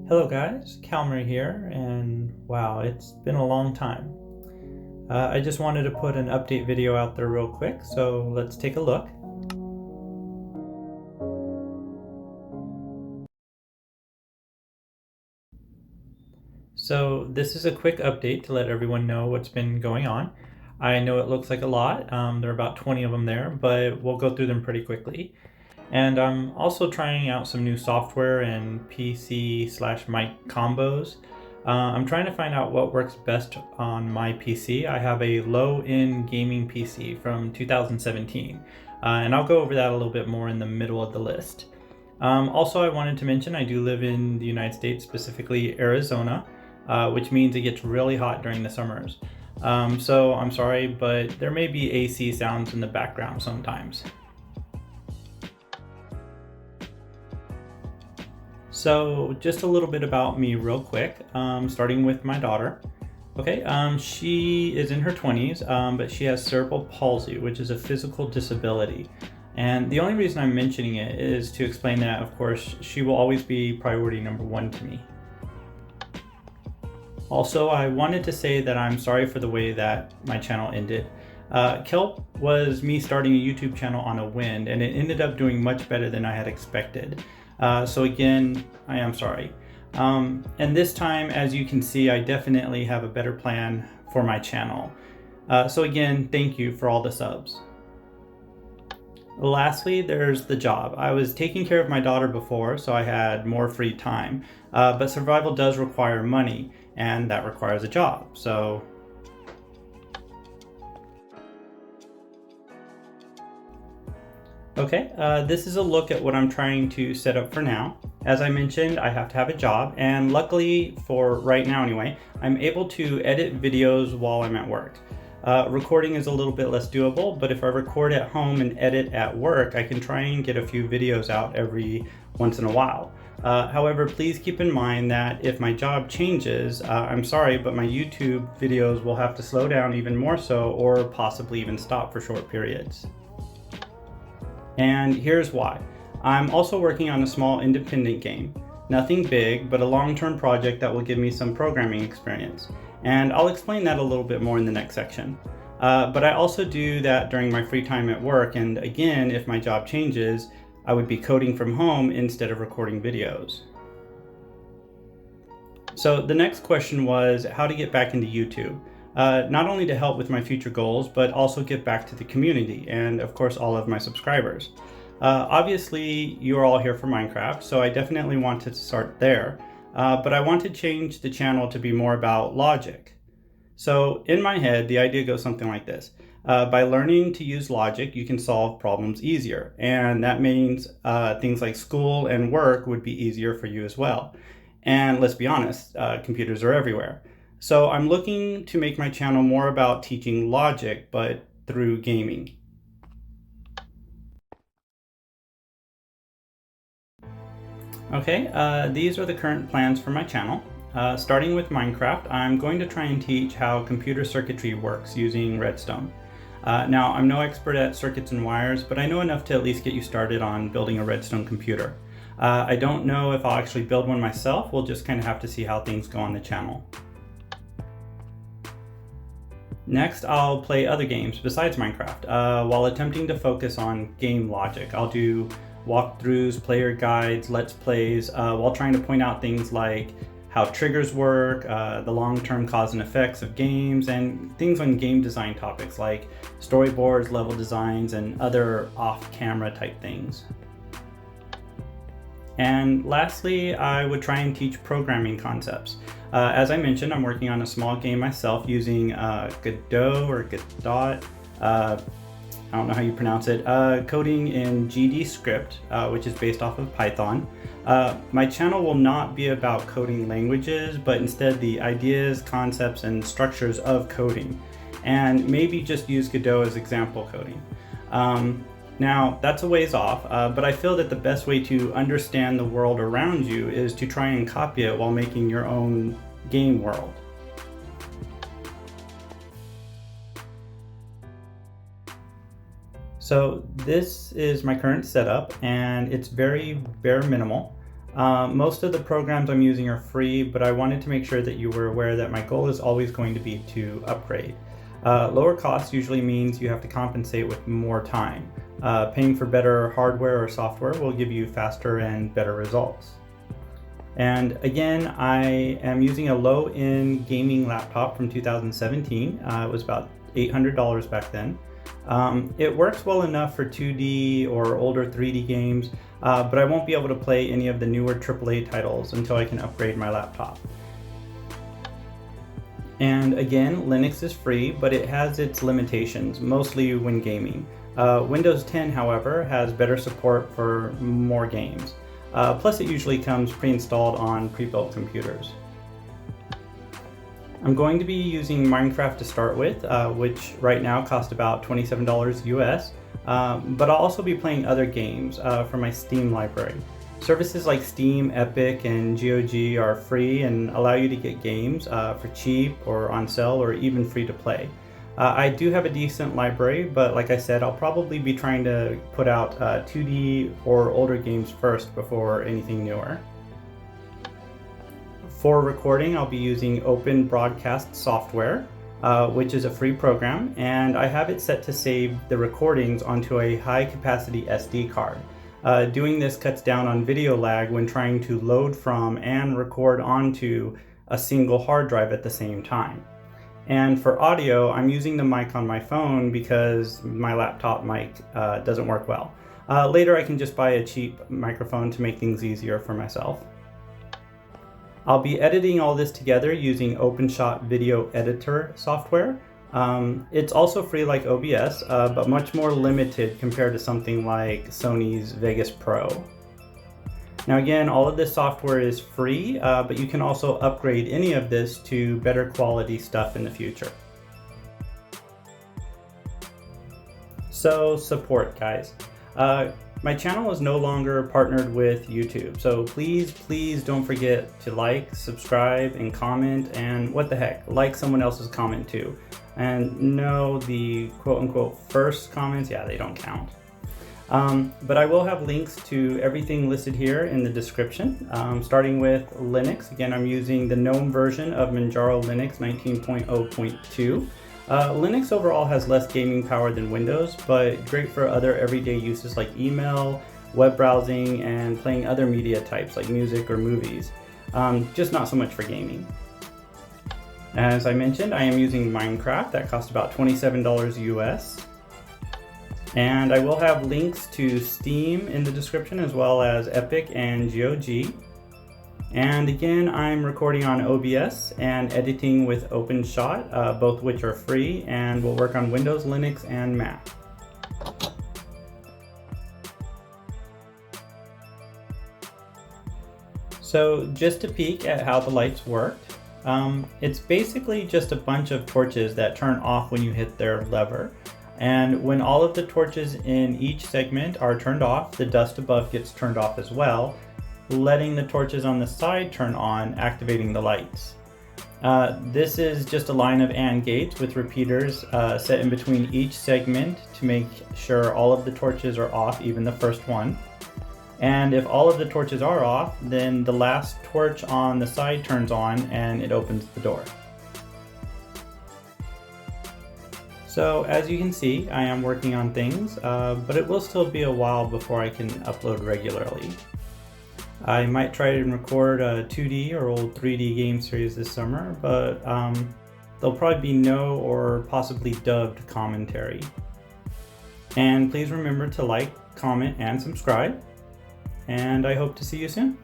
Hello guys, Calmer here, and wow, it's been a long time. I just wanted to put an update video out there real quick, so let's take a look. So this is a quick update to let everyone know what's been going on. I know it looks like a lot, there are about 20 of them there, but we'll go through them pretty quickly. And I'm also trying out some new software and PC/mic combos. I'm trying to find out what works best on my PC. I have a low-end gaming PC from 2017, and I'll go over that a little bit more in the middle of the list. Also, I wanted to mention I do live in the United States, specifically Arizona, which means it gets really hot during the summers. So I'm sorry, but there may be AC sounds in the background sometimes. So just a little bit about me real quick, starting with my daughter. Okay, she is in her 20s, but she has cerebral palsy, which is a physical disability. And the only reason I'm mentioning it is to explain that, of course, she will always be priority number one to me. Also, I wanted to say that I'm sorry for the way that my channel ended. Kelp was me starting a YouTube channel on a whim, and it ended up doing much better than I had expected. So again, I am sorry. And this time, as you can see, I definitely have a better plan for my channel. So again, thank you for all the subs. Lastly, there's the job. I was taking care of my daughter before, so I had more free time. But survival does require money, and that requires a job. So okay, this is a look at what I'm trying to set up for now. As I mentioned, I have to have a job, and luckily for right now anyway, I'm able to edit videos while I'm at work. Recording is a little bit less doable, but if I record at home and edit at work, I can try and get a few videos out every once in a while. However, please keep in mind that if my job changes, I'm sorry, but my YouTube videos will have to slow down even more so, or possibly even stop for short periods. And here's why. I'm also working on a small independent game. Nothing big, but a long-term project that will give me some programming experience. And I'll explain that a little bit more in the next section. But I also do that during my free time at work, and again, if my job changes, I would be coding from home instead of recording videos. So the next question was how to get back into YouTube. Not only to help with my future goals, but also give back to the community and of course all of my subscribers. Obviously you're all here for Minecraft, so I definitely wanted to start there, but I want to change the channel to be more about logic. So in my head, the idea goes something like this. By learning to use logic, you can solve problems easier, and that means things like school and work would be easier for you as well. And let's be honest, computers are everywhere. So I'm looking to make my channel more about teaching logic, but through gaming. Okay, these are the current plans for my channel. Starting with Minecraft, I'm going to try and teach how computer circuitry works using redstone. Now, I'm no expert at circuits and wires, but I know enough to at least get you started on building a redstone computer. I don't know if I'll actually build one myself. We'll just kind of have to see how things go on the channel. Next, I'll play other games besides Minecraft, while attempting to focus on game logic. I'll do walkthroughs, player guides, let's plays, while trying to point out things like how triggers work, the long-term cause and effects of games, and things on game design topics like storyboards, level designs, and other off-camera type things. And lastly, I would try and teach programming concepts. As I mentioned, I'm working on a small game myself using Godot or Godot, I don't know how you pronounce it, coding in GD script, which is based off of Python. My channel will not be about coding languages, but instead the ideas, concepts, and structures of coding, and maybe just use Godot as example coding. Now, that's a ways off, but I feel that the best way to understand the world around you is to try and copy it while making your own game world. So this is my current setup, and it's very bare minimal. Most of the programs I'm using are free, but I wanted to make sure that you were aware that my goal is always going to be to upgrade. Lower costs usually means you have to compensate with more time. Paying for better hardware or software will give you faster and better results. And again, I am using a low-end gaming laptop from 2017. It was about $800 back then. It works well enough for 2D or older 3D games, but I won't be able to play any of the newer AAA titles until I can upgrade my laptop. And again, Linux is free, but it has its limitations, mostly when gaming. Windows 10, however, has better support for more games. Plus it usually comes pre-installed on pre-built computers. I'm going to be using Minecraft to start with, which right now costs about $27 US, but I'll also be playing other games from my Steam library. Services like Steam, Epic, and GOG are free and allow you to get games for cheap or on sale or even free to play. I do have a decent library, but like I said, I'll probably be trying to put out 2D or older games first before anything newer. For recording, I'll be using Open Broadcast software, which is a free program, and I have it set to save the recordings onto a high-capacity SD card. Doing this cuts down on video lag when trying to load from and record onto a single hard drive at the same time. And for audio, I'm using the mic on my phone because my laptop mic doesn't work well. Later I can just buy a cheap microphone to make things easier for myself. I'll be editing all this together using OpenShot video editor software. It's also free like OBS, but much more limited compared to something like Sony's Vegas Pro. Now again, all of this software is free, but you can also upgrade any of this to better quality stuff in the future. So support, guys. My channel is no longer partnered with YouTube, so please don't forget to like, subscribe, and comment, and what the heck, like someone else's comment too. And no, the quote-unquote first comments, yeah, they don't count. But I will have links to everything listed here in the description, starting with Linux. Again, I'm using the GNOME version of Manjaro Linux 19.0.2. Linux overall has less gaming power than Windows, but great for other everyday uses like email, web browsing, and playing other media types like music or movies. Just not so much for gaming. As I mentioned, I am using Minecraft. That costs about $27 US. And I will have links to Steam in the description, as well as Epic and GOG. And again, I'm recording on OBS and editing with OpenShot, both which are free and will work on Windows, Linux, and Mac. So just to peek at how the lights worked, it's basically just a bunch of torches that turn off when you hit their lever. And when all of the torches in each segment are turned off, the dust above gets turned off as well, letting the torches on the side turn on, activating the lights. This is just a line of AND gates with repeaters set in between each segment to make sure all of the torches are off, even the first one. And if all of the torches are off, then the last torch on the side turns on and it opens the door. So as you can see, I am working on things, but it will still be a while before I can upload regularly. I might try to record a 2D or old 3D game series this summer, but there'll probably be no or possibly dubbed commentary. And please remember to like, comment, and subscribe, and I hope to see you soon.